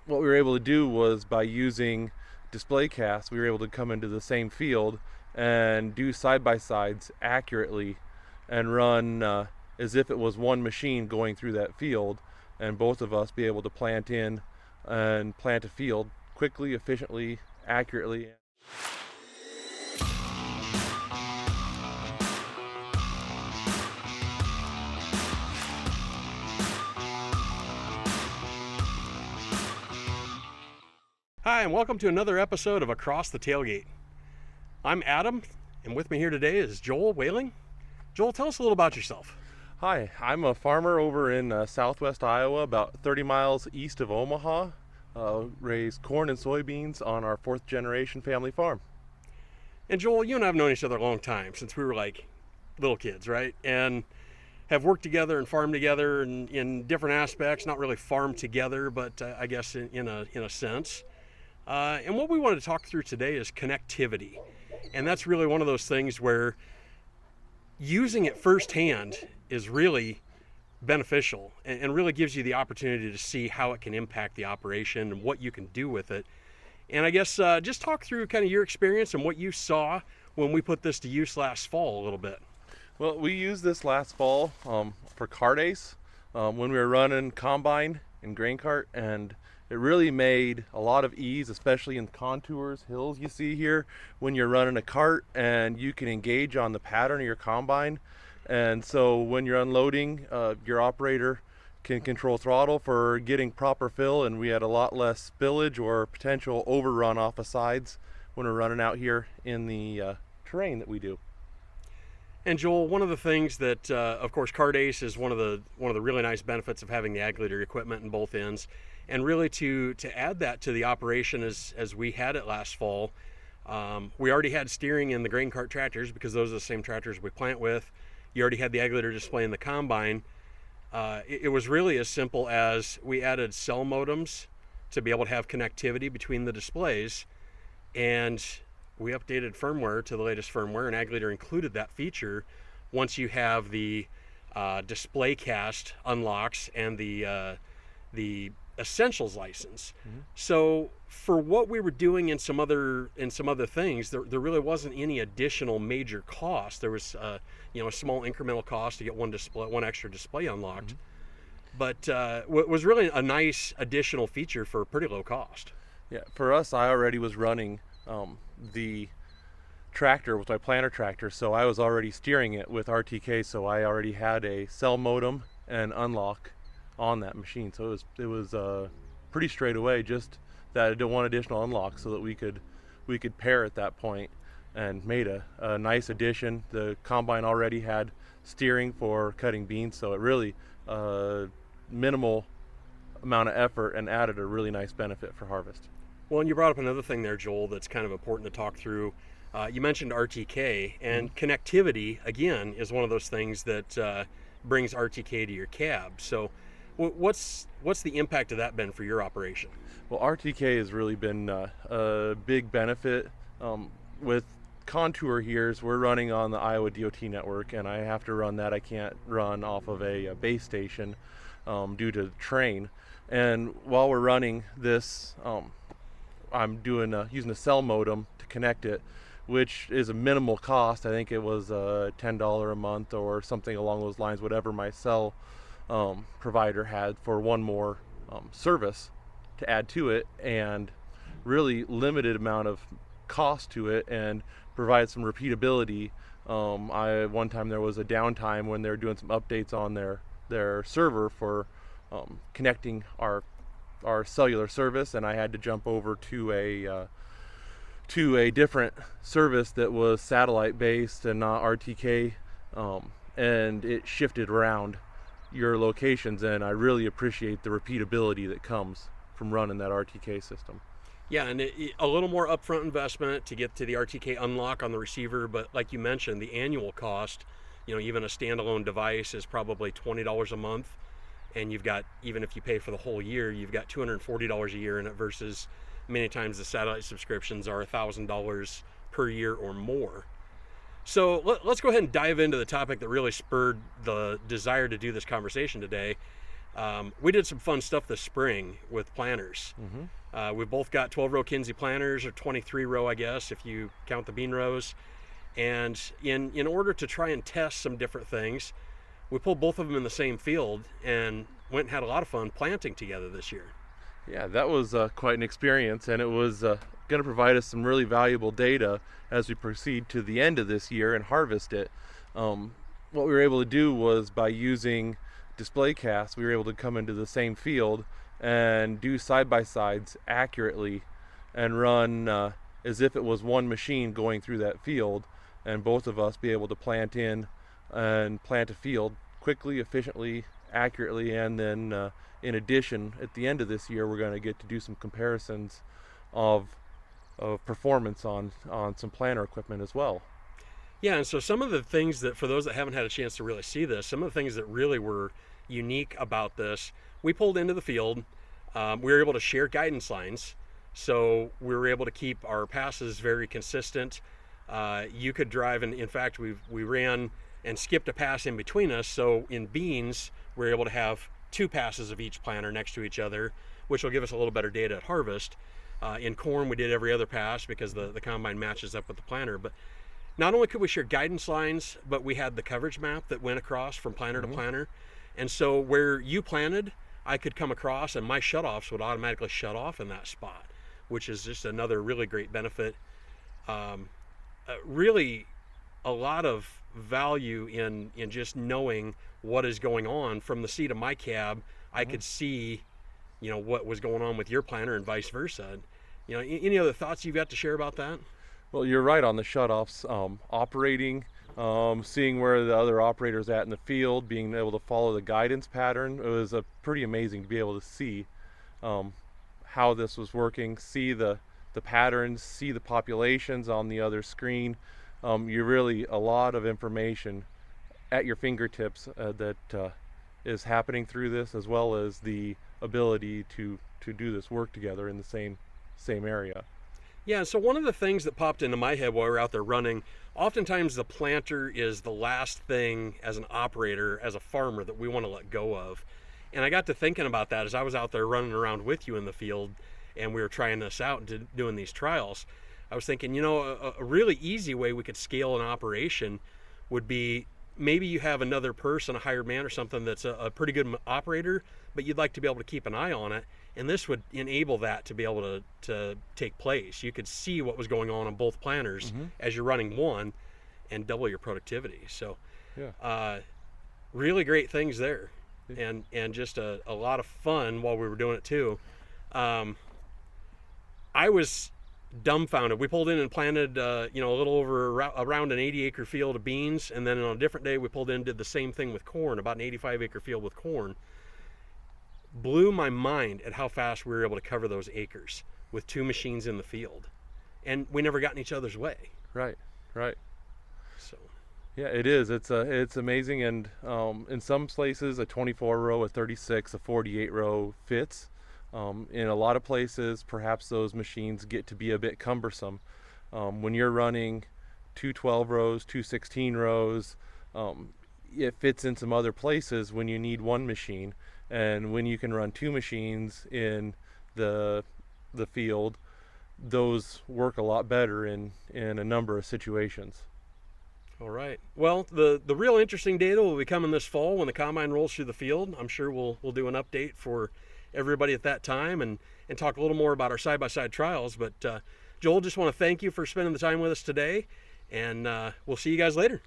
what we were able to do was, by using display casts, we were able to come into the same field and do side-by-sides accurately and run as if it was one machine going through that field, and both of us be able to plant in and plant a field quickly, efficiently, accurately. Hi, and welcome to another episode of Across the Tailgate. I'm Adam, and with me here today is Joel Whaling. Joel, tell us a little about yourself. Hi, I'm a farmer over in southwest Iowa, about 30 miles east of Omaha. Raise corn and soybeans on our fourth generation family farm. And Joel, you and I have known each other a long time, since we were like little kids, right? And have worked together and farmed together in different aspects, not really farmed together, but I guess in a sense. And what we wanted to talk through today is connectivity. And that's really one of those things where using it firsthand is really beneficial and really gives you the opportunity to see how it can impact the operation and what you can do with it. And I guess just talk through kind of your experience and what you saw when we put this to use last fall a little bit. Well, we used this last fall for cart ace when we were running combine and grain cart, and it really made a lot of ease, especially in contours, hills you see here, when you're running a cart and you can engage on the pattern of your combine. And so when you're unloading, your operator can control throttle for getting proper fill, and we had a lot less spillage or potential overrun off of sides when we're running out here in the terrain that we do. And Joel, one of the things that, of course, cart ace is one of the really nice benefits of having the ag leader equipment in both ends. And really to add that to the operation as we had it last fall, we already had steering in the grain cart tractors because those are the same tractors we plant with. You already had the ag leader display in the combine. It was really as simple as we added cell modems to be able to have connectivity between the displays, and we updated firmware to the latest firmware, and ag leader included that feature once you have the display cast unlocks and the essentials license. Mm-hmm. So for what we were doing in some other things, there really wasn't any additional major cost. There was a small incremental cost to get one extra display unlocked. Mm-hmm. But what was really a nice additional feature for pretty low cost. Yeah, for us, I already was running the tractor with my planter tractor, so I was already steering it with RTK, so I already had a cell modem and unlock on that machine, so it was pretty straight away, just that one additional unlock so that we could pair at that point, and made a nice addition. The combine already had steering for cutting beans, so it really minimal amount of effort and added a really nice benefit for harvest. Well, and you brought up another thing there, Joel, that's kind of important to talk through. You mentioned RTK, and mm-hmm. connectivity, again, is one of those things that brings RTK to your cab. So what's the impact of that been for your operation? Well, RTK has really been a big benefit. With contour here, we're running on the Iowa DOT network, and I have to run that. I can't run off of a base station due to terrain. And while we're running this, I'm using a cell modem to connect it, which is a minimal cost. I think it was $10 a month or something along those lines, whatever my cell provider had for one more service to add to it, and really limited amount of cost to it, and provide some repeatability. One time there was a downtime when they were doing some updates on their server for connecting our cellular service, and I had to jump over to a different service that was satellite based and not RTK, and it shifted around your locations, and I really appreciate the repeatability that comes from running that RTK system. Yeah, and a little more upfront investment to get to the RTK unlock on the receiver, but like you mentioned, the annual cost, even a standalone device is probably $20 a month, and you've got, even if you pay for the whole year, you've got $240 a year in it, versus many times the satellite subscriptions are $1,000 per year or more. So let's go ahead and dive into the topic that really spurred the desire to do this conversation today. We did some fun stuff this spring with planters. We both got 12-row Kinsey planters, or 23-row, I guess, if you count the bean rows. And in order to try and test some different things, we pulled both of them in the same field and went and had a lot of fun planting together this year. Yeah, that was quite an experience, and it was going to provide us some really valuable data as we proceed to the end of this year and harvest it. What we were able to do was, by using display casts, we were able to come into the same field and do side-by-sides accurately and run as if it was one machine going through that field, and both of us be able to plant in and plant a field quickly, efficiently, accurately. And then in addition, at the end of this year, we're going to get to do some comparisons of performance on some planter equipment as well. Yeah, and so some of the things that, for those that haven't had a chance to really see this, some of the things that really were unique about this, we pulled into the field. We were able to share guidance lines, so we were able to keep our passes very consistent. You could drive, and in fact, we ran and skipped a pass in between us. So in beans, we were able to have 2 passes of each planter next to each other, which will give us a little better data at harvest. In corn, we did every other pass because the combine matches up with the planter. But not only could we share guidance lines, but we had the coverage map that went across from planter to planter. And so where you planted, I could come across and my shutoffs would automatically shut off in that spot, which is just another really great benefit. Really a lot of value in just knowing what is going on. From the seat of my cab, I could see, what was going on with your planter and vice versa. Any other thoughts you've got to share about that? Well, you're right on the shutoffs. Operating, seeing where the other operator's at in the field, being able to follow the guidance pattern. It was pretty amazing to be able to see how this was working, see the patterns, see the populations on the other screen. You're really a lot of information at your fingertips that is happening through this, as well as the ability to do this work together in the same area. Yeah, so one of the things that popped into my head while we were out there running, oftentimes the planter is the last thing as an operator, as a farmer, that we want to let go of. And I got to thinking about that as I was out there running around with you in the field and we were trying this out and doing these trials. I was thinking, a really easy way we could scale an operation would be, maybe you have another person, a hired man or something, that's a pretty good operator, but you'd like to be able to keep an eye on it. And this would enable that to be able to take place. You could see what was going on both planters as you're running one and double your productivity. So Yeah. Really great ththings there. And just a lot of fun while we were doing it too. I was dumbfounded. We pulled in and planted, a little over around an 80-acre field of beans, and then on a different day we pulled in and did the same thing with corn, about an 85-acre field with corn. Blew my mind at how fast we were able to cover those acres with 2 machines in the field, and we never got in each other's way. Right. So Yeah, it is. It's amazing, and in some places a 24-row, a 36, a 48-row fits. In a lot of places, perhaps those machines get to be a bit cumbersome. When you're running 2 12-rows, 2 16-rows, it fits in some other places when you need one machine. And when you can run 2 machines in the field, those work a lot better in a number of situations. all right. Well, the real interesting data will be coming this fall when the combine rolls through the field. I'm sure we'll do an update for everybody at that time and talk a little more about our side-by-side trials. But Joel, just want to thank you for spending the time with us today, and we'll see you guys later.